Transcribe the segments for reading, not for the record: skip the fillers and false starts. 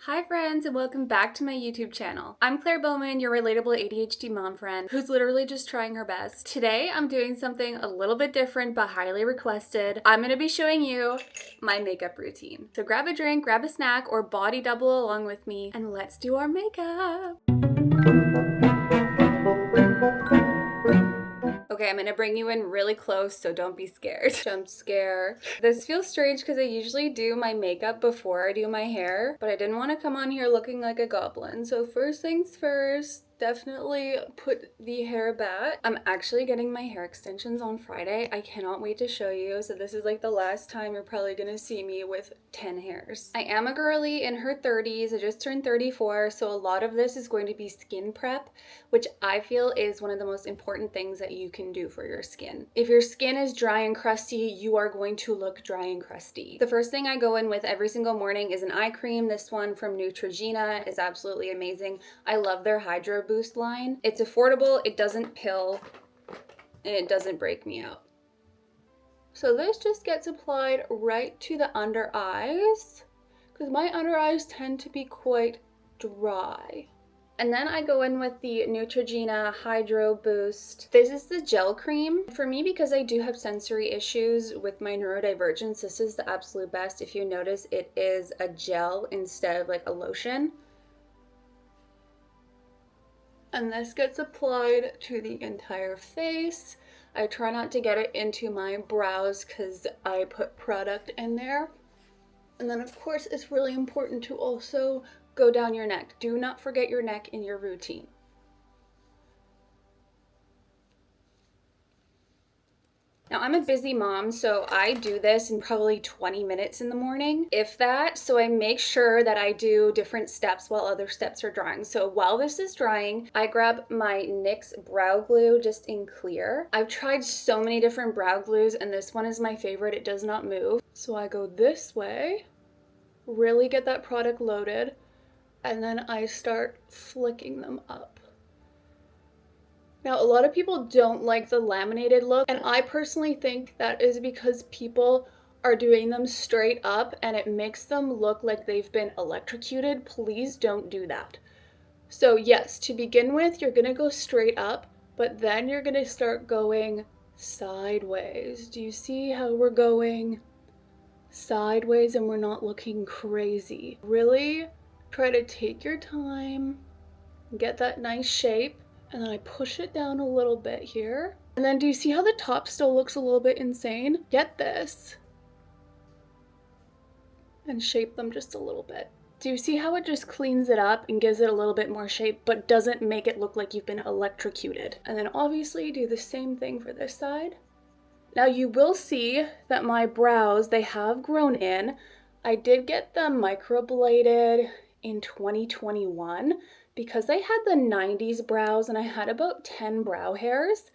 Hi friends and welcome back to my YouTube channel. I'm Claire Bowman, your relatable ADHD mom friend who's literally just trying her best. Today I'm doing something a little bit different but highly requested. I'm going to be showing you my makeup routine. So grab a drink, grab a snack, or body double along with me and let's do our makeup. Okay, I'm gonna bring you in really close, so don't be scared. Jump scare. This feels strange because I usually do my makeup before I do my hair, but I didn't want to come on here looking like a goblin. So first things first, definitely put the hair back. I'm actually getting my hair extensions on Friday. I cannot wait to show you. So this is like the last time you're probably gonna see me with 10 hairs. I am a girly in her 30s. I just turned 34, so a lot of this is going to be skin prep, which I feel is one of the most important things that you can do for your skin. If your skin is dry and crusty, you are going to look dry and crusty. The first thing I go in with every single morning is an eye cream. This one from Neutrogena is absolutely amazing. I love their Hydro Boost line. It's affordable, it doesn't pill, and it doesn't break me out. So this just gets applied right to the under eyes because my under eyes tend to be quite dry. And then I go in with the Neutrogena Hydro Boost. This is the gel cream. For me, because I do have sensory issues with my neurodivergence, this is the absolute best. If you notice, it is a gel instead of like a lotion. And this gets applied to the entire face. I try not to get it into my brows because I put product in there. And then of course it's really important to also go down your neck. Do not forget your neck in your routine. Now I'm a busy mom, so I do this in probably 20 minutes in the morning, if that. So I make sure that I do different steps while other steps are drying. So while this is drying, I grab my NYX brow glue just in clear. I've tried so many different brow glues and this one is my favorite. It does not move. So I go this way, really get that product loaded, and then I start flicking them up. Now, a lot of people don't like the laminated look, and I personally think that is because people are doing them straight up and it makes them look like they've been electrocuted. Please don't do that. So yes, to begin with, you're gonna go straight up, but then you're gonna start going sideways. Do you see how we're going sideways and we're not looking crazy? Really try to take your time, get that nice shape. And then I push it down a little bit here. And then do you see how the top still looks a little bit insane? Get this. And shape them just a little bit. Do you see how it just cleans it up and gives it a little bit more shape, but doesn't make it look like you've been electrocuted? And then obviously do the same thing for this side. Now you will see that my brows, they have grown in. I did get them microbladed in 2021. Because I had the 90s brows and I had about 10 brow hairs.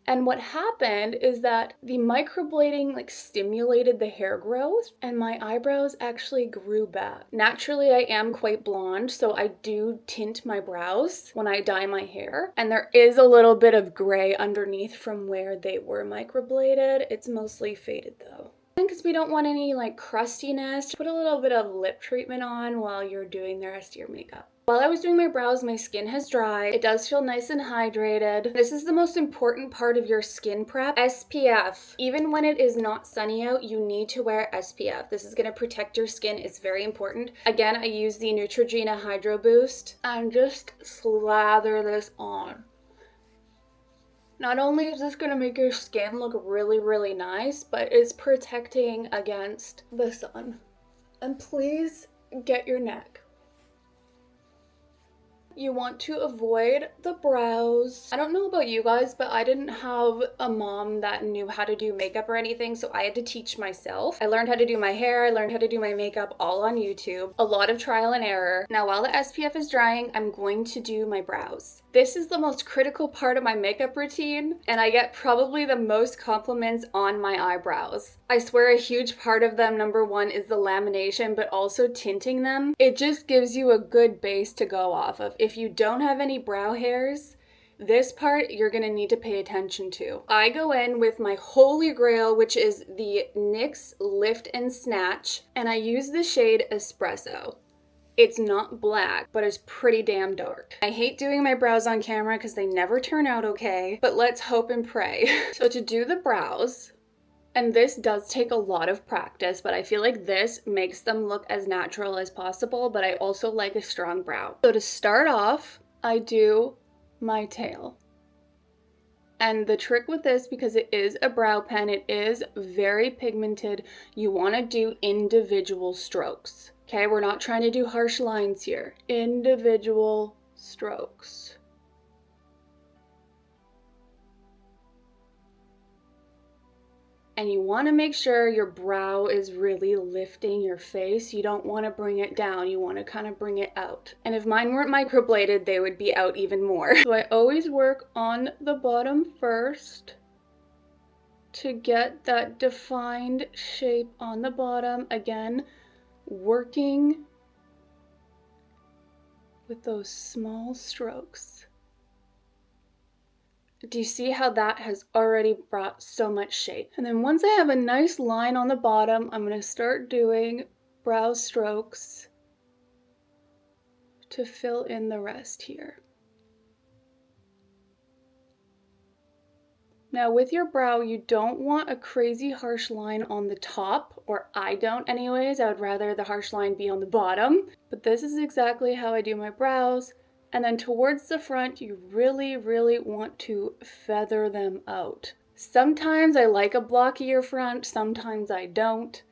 And what happened is that the microblading like stimulated the hair growth and my eyebrows actually grew back. Naturally, I am quite blonde, so I do tint my brows when I dye my hair. And there is a little bit of gray underneath from where they were microbladed. It's mostly faded though. Because we don't want any like crustiness, put a little bit of lip treatment on while you're doing the rest of your makeup. While I was doing my brows, my skin has dried. It does feel nice and hydrated. This is the most important part of your skin prep. SPF. Even when it is not sunny out, you need to wear SPF. This is going to protect your skin. It's very important. Again, I use the Neutrogena Hydro Boost and just slather this on. Not only is this going to make your skin look really, really nice, but it's protecting against the sun. And please get your neck. You want to avoid the brows. I don't know about you guys, but I didn't have a mom that knew how to do makeup or anything, so I had to teach myself. I learned how to do my hair, I learned how to do my makeup all on YouTube. A lot of trial and error. Now, while the SPF is drying, I'm going to do my brows. This is the most critical part of my makeup routine, and I get probably the most compliments on my eyebrows. I swear a huge part of them, number one, is the lamination, but also tinting them. It just gives you a good base to go off of. If you don't have any brow hairs, this part you're gonna need to pay attention to. I go in with my holy grail, which is the NYX Lift and Snatch, and I use the shade Espresso. It's not black, but it's pretty damn dark. I hate doing my brows on camera because they never turn out okay, but let's hope and pray. So to do the brows, and this does take a lot of practice, but I feel like this makes them look as natural as possible, but I also like a strong brow. So to start off, I do my tail. And the trick with this, because it is a brow pen, it is very pigmented, you want to do individual strokes. Okay, we're not trying to do harsh lines here. Individual strokes. And you want to make sure your brow is really lifting your face. You don't want to bring it down. You want to kind of bring it out. And if mine weren't microbladed, they would be out even more. So I always work on the bottom first to get that defined shape on the bottom. Again, working with those small strokes. Do you see how that has already brought so much shape? And then once I have a nice line on the bottom, I'm going to start doing brow strokes to fill in the rest here. Now with your brow, you don't want a crazy harsh line on the top, or I don't anyways. I would rather the harsh line be on the bottom, but this is exactly how I do my brows. And then towards the front, you really, really want to feather them out. Sometimes I like a blockier front, sometimes I don't.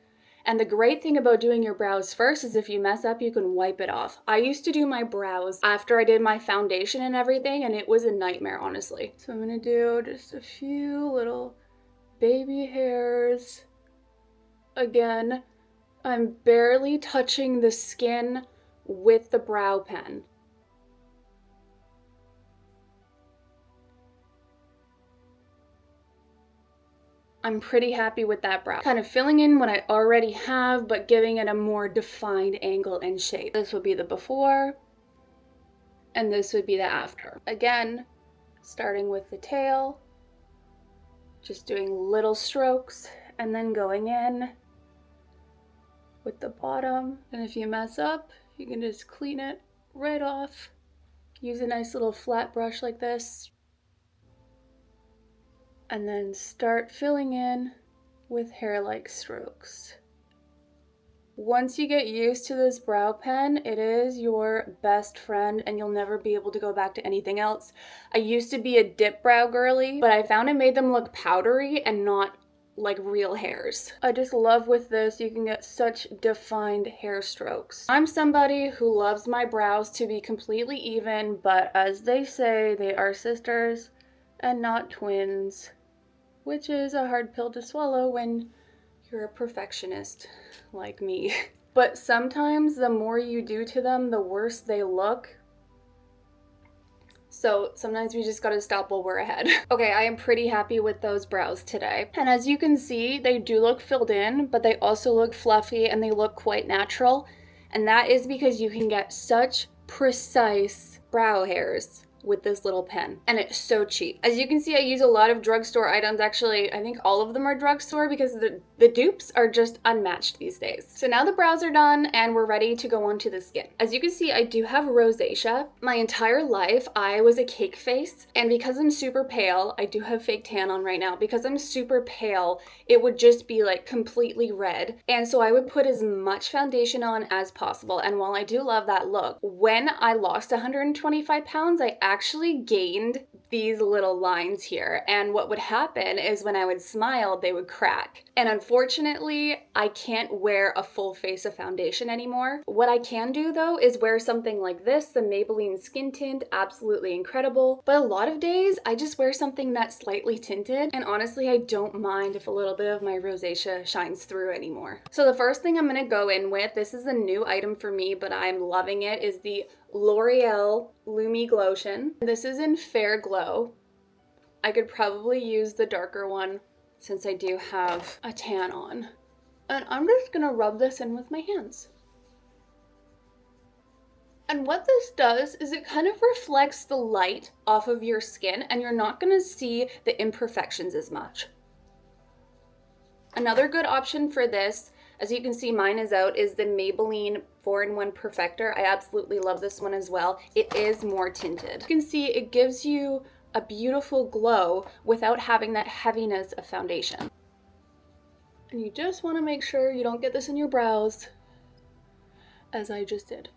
And the great thing about doing your brows first is if you mess up, you can wipe it off. I used to do my brows after I did my foundation and everything, and it was a nightmare, honestly. So I'm gonna do just a few little baby hairs. Again, I'm barely touching the skin with the brow pen. I'm pretty happy with that brow. Kind of filling in what I already have, but giving it a more defined angle and shape. This would be the before, and this would be the after. Again, starting with the tail, just doing little strokes, and then going in with the bottom. And if you mess up, you can just clean it right off. Use a nice little flat brush like this. And then start filling in with hair-like strokes. Once you get used to this brow pen, it is your best friend and you'll never be able to go back to anything else. I used to be a dip brow girly, but I found it made them look powdery and not like real hairs. I just love with this, you can get such defined hair strokes. I'm somebody who loves my brows to be completely even, but as they say, they are sisters and not twins. Which is a hard pill to swallow when you're a perfectionist like me. But sometimes the more you do to them, the worse they look. So sometimes we just gotta stop while we're ahead. Okay, I am pretty happy with those brows today. And as you can see, they do look filled in, but they also look fluffy and they look quite natural. And that is because you can get such precise brow hairs with this little pen, and it's so cheap. As you can see, I use a lot of drugstore items. Actually, I think all of them are drugstore because the dupes are just unmatched these days. So now the brows are done and we're ready to go on to the skin. As you can see, I do have rosacea. My entire life, I was a cake face, and because I'm super pale, I do have fake tan on right now. Because I'm super pale, it would just be like completely red. And so I would put as much foundation on as possible. And while I do love that look, when I lost 125 pounds, I actually gained these little lines here, and what would happen is when I would smile, they would crack. And unfortunately, I can't wear a full face of foundation anymore. What I can do though is wear something like this, the Maybelline Skin Tint, absolutely incredible. But a lot of days, I just wear something that's slightly tinted, and honestly, I don't mind if a little bit of my rosacea shines through anymore. So the first thing I'm gonna go in with, this is a new item for me, but I'm loving it, is the L'Oreal Lumi Glotion. This is in Fair Glow. I could probably use the darker one since I do have a tan on. And I'm just gonna rub this in with my hands. And what this does is it kind of reflects the light off of your skin and you're not gonna see the imperfections as much. Another good option for this, As you can see, mine is out, is the Maybelline 4-in-1 Perfector. I absolutely love this one as well. It is more tinted. You can see it gives you a beautiful glow without having that heaviness of foundation. And you just want to make sure you don't get this in your brows, as I just did.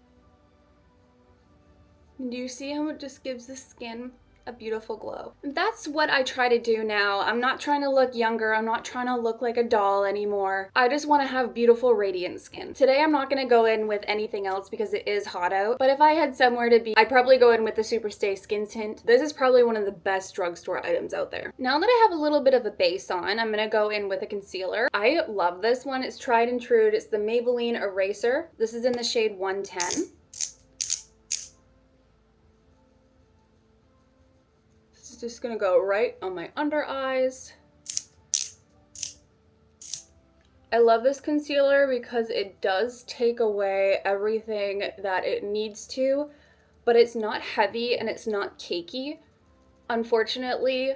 Do you see how it just gives the skin a beautiful glow? And that's what I try to do now. I'm not trying to look younger. I'm not trying to look like a doll anymore. I just want to have beautiful, radiant skin. Today, I'm not going to go in with anything else because it is hot out. But if I had somewhere to be, I'd probably go in with the Superstay Skin Tint. This is probably one of the best drugstore items out there. Now that I have a little bit of a base on, I'm going to go in with a concealer. I love this one. It's tried and true. It's the Maybelline Eraser. This is in the shade 110. Just gonna go right on my under eyes. I love this concealer because it does take away everything that it needs to, but it's not heavy and it's not cakey. Unfortunately,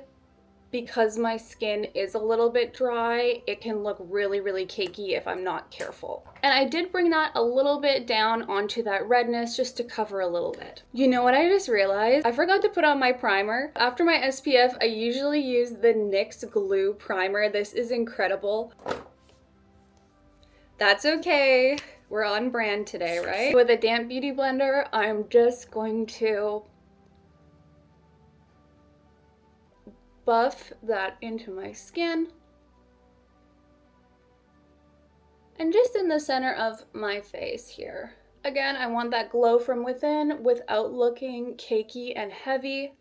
because my skin is a little bit dry, it can look really, really cakey if I'm not careful. And I did bring that a little bit down onto that redness just to cover a little bit. You know what I just realized? I forgot to put on my primer. After my SPF, I usually use the NYX Glue Primer. This is incredible. That's okay. We're on brand today, right? With a damp beauty blender, I'm just going to buff that into my skin. And just in the center of my face here. Again, I want that glow from within without looking cakey and heavy,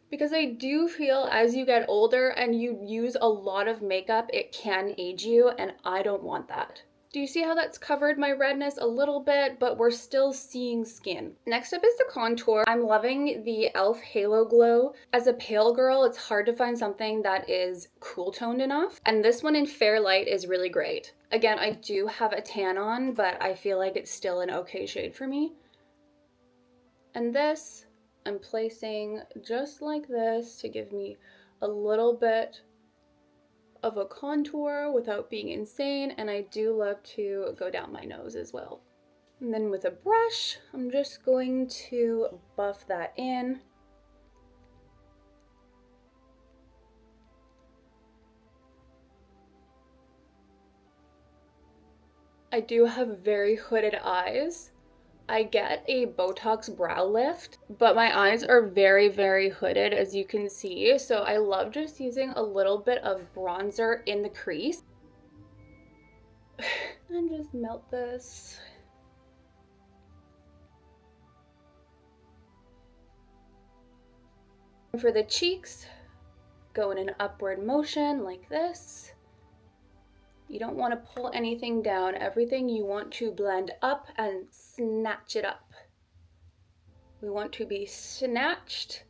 because I do feel as you get older and you use a lot of makeup, it can age you, and I don't want that. Do you see how that's covered my redness a little bit, but we're still seeing skin? Next up is the contour. I'm loving the e.l.f. Halo Glow. As a pale girl, it's hard to find something that is cool toned enough. And this one in Fair Light is really great. Again, I do have a tan on, but I feel like it's still an okay shade for me. And this, I'm placing just like this to give me a little bit of a contour without being insane, and I do love to go down my nose as well. And then with a brush, I'm just going to buff that in. I do have very hooded eyes. I get a Botox brow lift, but my eyes are very, very hooded, as you can see. So I love just using a little bit of bronzer in the crease. And just melt this. For the cheeks, go in an upward motion like this. You don't want to pull anything down. Everything you want to blend up and snatch it up. We want to be snatched.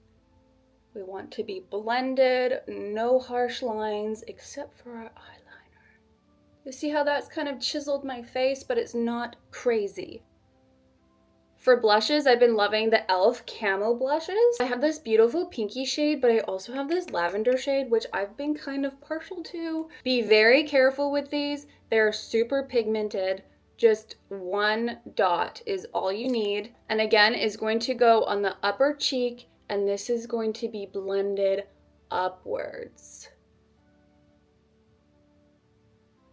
We want to be blended. No harsh lines except for our eyeliner. You see how that's kind of chiseled my face, but it's not crazy. For blushes, I've been loving the e.l.f. Camo blushes. I have this beautiful pinky shade, but I also have this lavender shade, which I've been kind of partial to. Be very careful with these. They're super pigmented. Just one dot is all you need. And again, is going to go on the upper cheek, and this is going to be blended upwards.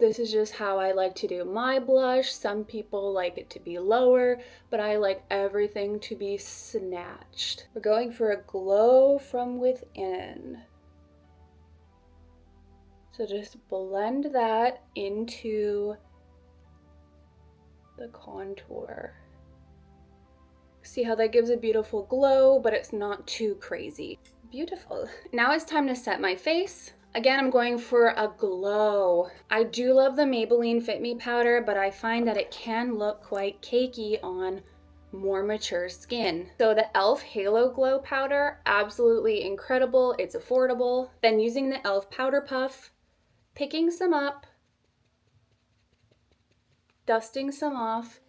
This is just how I like to do my blush. Some people like it to be lower, but I like everything to be snatched. We're going for a glow from within. So just blend that into the contour. See how that gives a beautiful glow, but it's not too crazy. Beautiful. Now it's time to set my face. Again, I'm going for a glow. I do love the Maybelline Fit Me powder, but I find that it can look quite cakey on more mature skin. So the e.l.f. Halo Glow powder, absolutely incredible. It's affordable. Then using the e.l.f. Powder Puff, picking some up, dusting some off,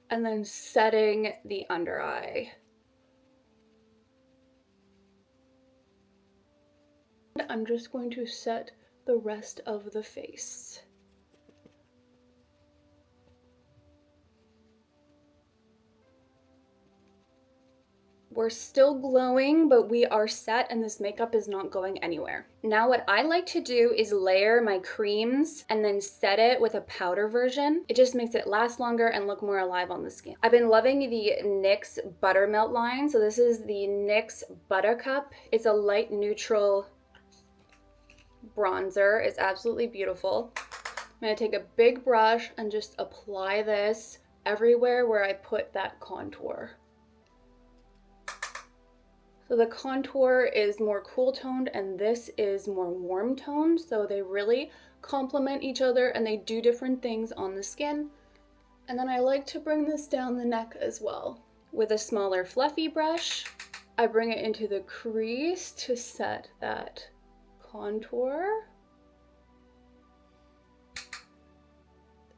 and then setting the under eye. I'm just going to set the rest of the face. We're still glowing, but we are set and this makeup is not going anywhere. Now what I like to do is layer my creams and then set it with a powder version. It just makes it last longer and look more alive on the skin. I've been loving the NYX Buttermelt line. So this is the NYX Buttercup. It's a light neutral bronzer. It's absolutely beautiful. I'm gonna take a big brush and just apply this everywhere where I put that contour. So the contour is more cool toned and this is more warm toned. So they really complement each other and they do different things on the skin. And then I like to bring this down the neck as well. With a smaller fluffy brush, I bring it into the crease to set that contour.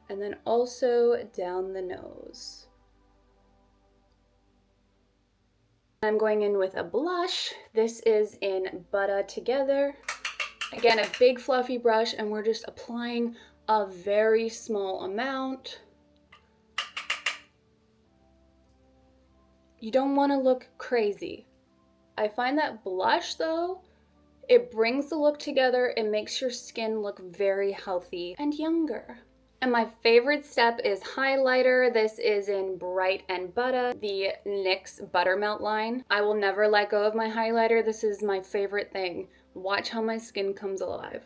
And then also down the nose. I'm going in with a blush. This is in Butter Together. Again, a big fluffy brush, and we're just applying a very small amount. You don't want to look crazy. I find that blush though, it brings the look together. It makes your skin look very healthy and younger. And my favorite step is highlighter. This is in Bright and Butter, the NYX Buttermelt line. I will never let go of my highlighter. This is my favorite thing. Watch how my skin comes alive.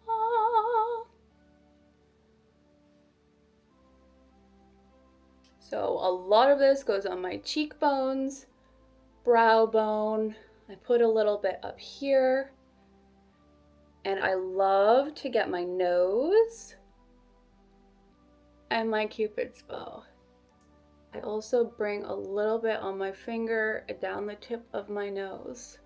Ah. So a lot of this goes on my cheekbones, brow bone. I put a little bit up here. And I love to get my nose and my Cupid's bow. I also bring a little bit on my finger down the tip of my nose.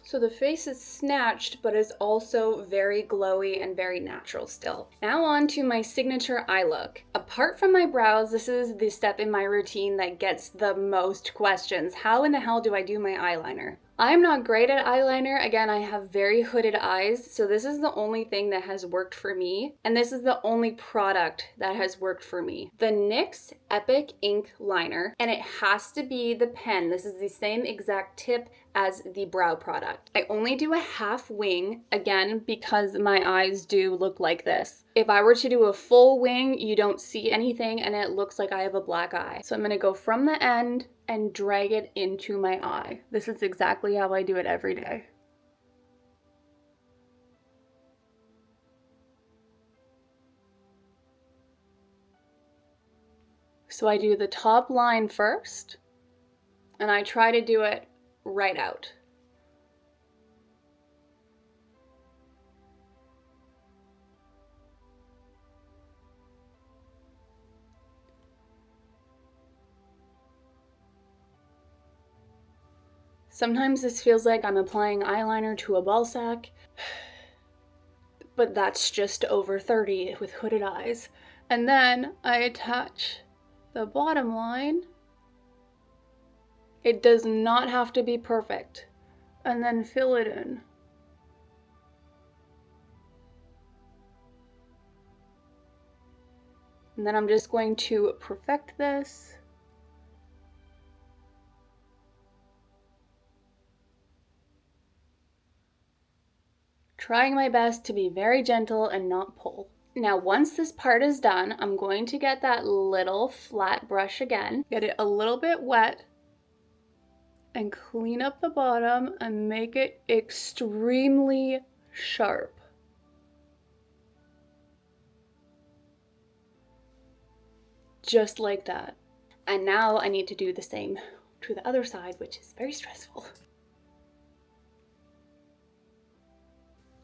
So the face is snatched, but is also very glowy and very natural still. Now on to my signature eye look. Apart from my brows, this is the step in my routine that gets the most questions. How in the hell do I do my eyeliner? I'm not great at eyeliner. Again, I have very hooded eyes, so this is the only thing that has worked for me, and this is the only product that has worked for me. The NYX Epic Ink Liner, and it has to be the pen. This is the same exact tip as the brow product. I only do a half wing, again, because my eyes do look like this. If I were to do a full wing, you don't see anything and it looks like I have a black eye. So I'm gonna go from the end and drag it into my eye. This is exactly how I do it every day. So I do the top line first, and I try to do it right out. Sometimes this feels like I'm applying eyeliner to a ball sack, but that's just over 30 with hooded eyes. And then I attach the bottom line. It does not have to be perfect. And then fill it in. And then I'm just going to perfect this. Trying my best to be very gentle and not pull. Now, once this part is done, I'm going to get that little flat brush again, get it a little bit wet, and clean up the bottom and make it extremely sharp. Just like that. And now I need to do the same to the other side, which is very stressful.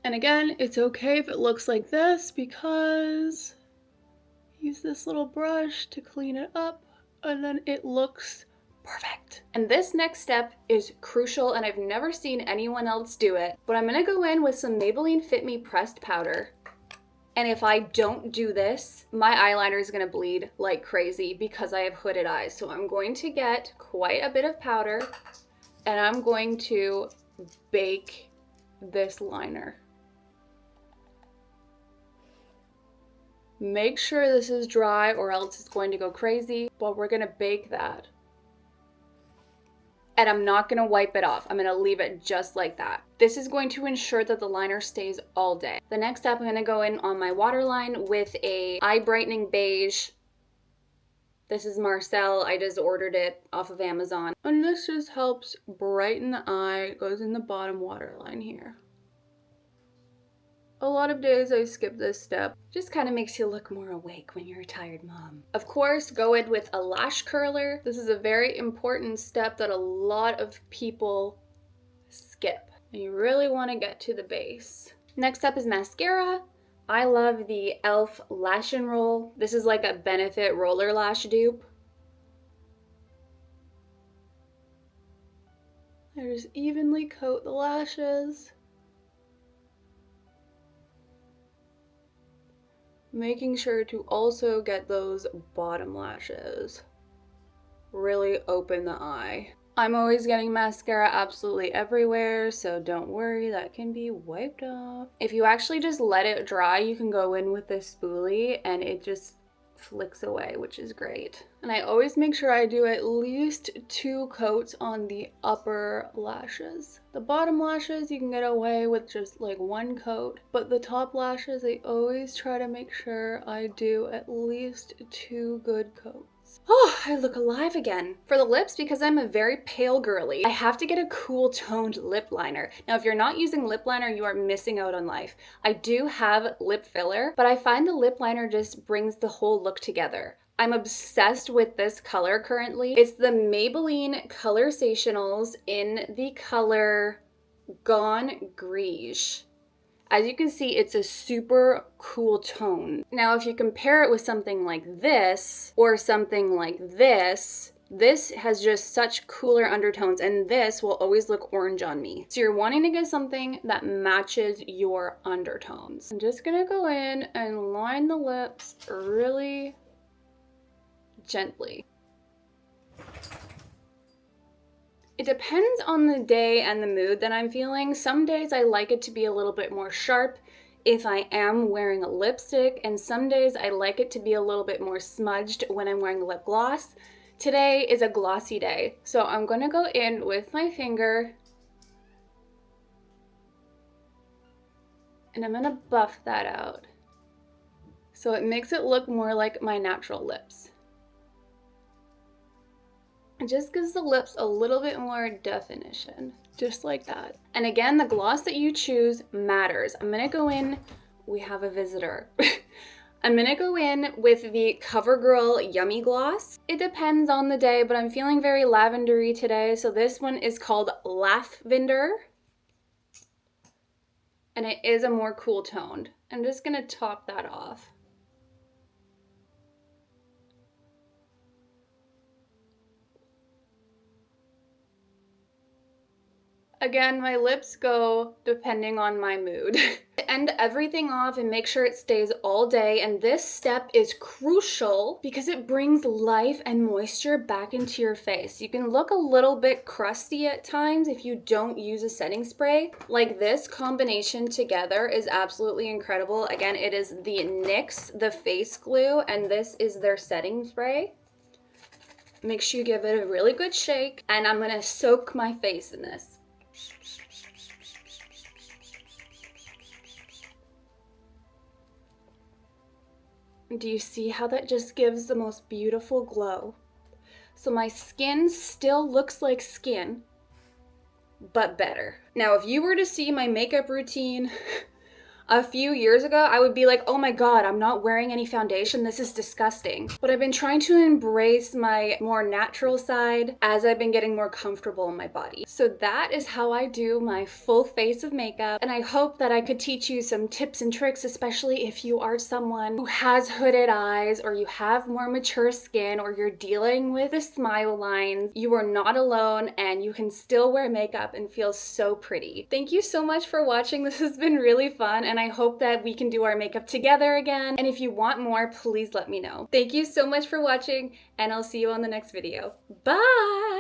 And again, it's okay if it looks like this because use this little brush to clean it up and then it looks perfect. And this next step is crucial and I've never seen anyone else do it, but I'm gonna go in with some Maybelline Fit Me pressed powder. And if I don't do this, my eyeliner is gonna bleed like crazy because I have hooded eyes. So I'm going to get quite a bit of powder and I'm going to bake this liner. Make sure this is dry or else it's going to go crazy, but we're gonna bake that. And I'm not gonna wipe it off. I'm gonna leave it just like that. This is going to ensure that the liner stays all day. The next step, I'm gonna go in on my waterline with a eye brightening beige. This is Marcel, I just ordered it off of Amazon. And this just helps brighten the eye. It goes in the bottom waterline here. A lot of days I skip this step. Just kind of makes you look more awake when you're a tired mom. Of course, go in with a lash curler. This is a very important step that a lot of people skip. And you really want to get to the base. Next up is mascara. I love the e.l.f. Lash and Roll. This is like a Benefit roller lash dupe. I just evenly coat the lashes. Making sure to also get those bottom lashes. Really open the eye. I'm always getting mascara absolutely everywhere, so don't worry, that can be wiped off. If you actually just let it dry, you can go in with this spoolie and it just flicks away, which is great. And I always make sure I do at least 2 coats on the upper lashes. The bottom lashes, you can get away with just like 1 coat, but the top lashes, I always try to make sure I do at least 2 good coats. Oh, I look alive again. For the lips, because I'm a very pale girly, I have to get a cool toned lip liner. Now, if you're not using lip liner, you are missing out on life. I do have lip filler, but I find the lip liner just brings the whole look together. I'm obsessed with this color currently. It's the Maybelline Colorsationals in the color Gone Greige. As you can see, it's a super cool tone. Now, if you compare it with something like this or something like this, this has just such cooler undertones, and this will always look orange on me. So you're wanting to get something that matches your undertones. I'm just gonna go in and line the lips really gently. It depends on the day and the mood that I'm feeling. Some days I like it to be a little bit more sharp if I am wearing a lipstick, and some days I like it to be a little bit more smudged when I'm wearing a lip gloss. Today is a glossy day, so I'm gonna go in with my finger and I'm gonna buff that out so it makes it look more like my natural lips. It just gives the lips a little bit more definition, just like that. And again, the gloss that you choose matters. I'm gonna go in, we have a visitor. I'm gonna go in with the CoverGirl Yummy Gloss. It depends on the day, but I'm feeling very lavendery today, so this one is called Laugh-vinder. And it is a more cool toned. I'm just gonna top that off. Again, my lips go depending on my mood. End everything off and make sure it stays all day, and this step is crucial because it brings life and moisture back into your face. You can look a little bit crusty at times if you don't use a setting spray. Like, this combination together is absolutely incredible. Again, it is the NYX, the face glue, and this is their setting spray. Make sure you give it a really good shake, and I'm gonna soak my face in this. Do you see how that just gives the most beautiful glow? So my skin still looks like skin, but better. Now, if you were to see my makeup routine a few years ago, I would be like, oh my God, I'm not wearing any foundation. This is disgusting. But I've been trying to embrace my more natural side as I've been getting more comfortable in my body. So that is how I do my full face of makeup. And I hope that I could teach you some tips and tricks, especially if you are someone who has hooded eyes, or you have more mature skin, or you're dealing with the smile lines. You are not alone, and you can still wear makeup and feel so pretty. Thank you so much for watching. This has been really fun, and I hope that we can do our makeup together again. And if you want more, please let me know. Thank you so much for watching, and I'll see you on the next video. Bye!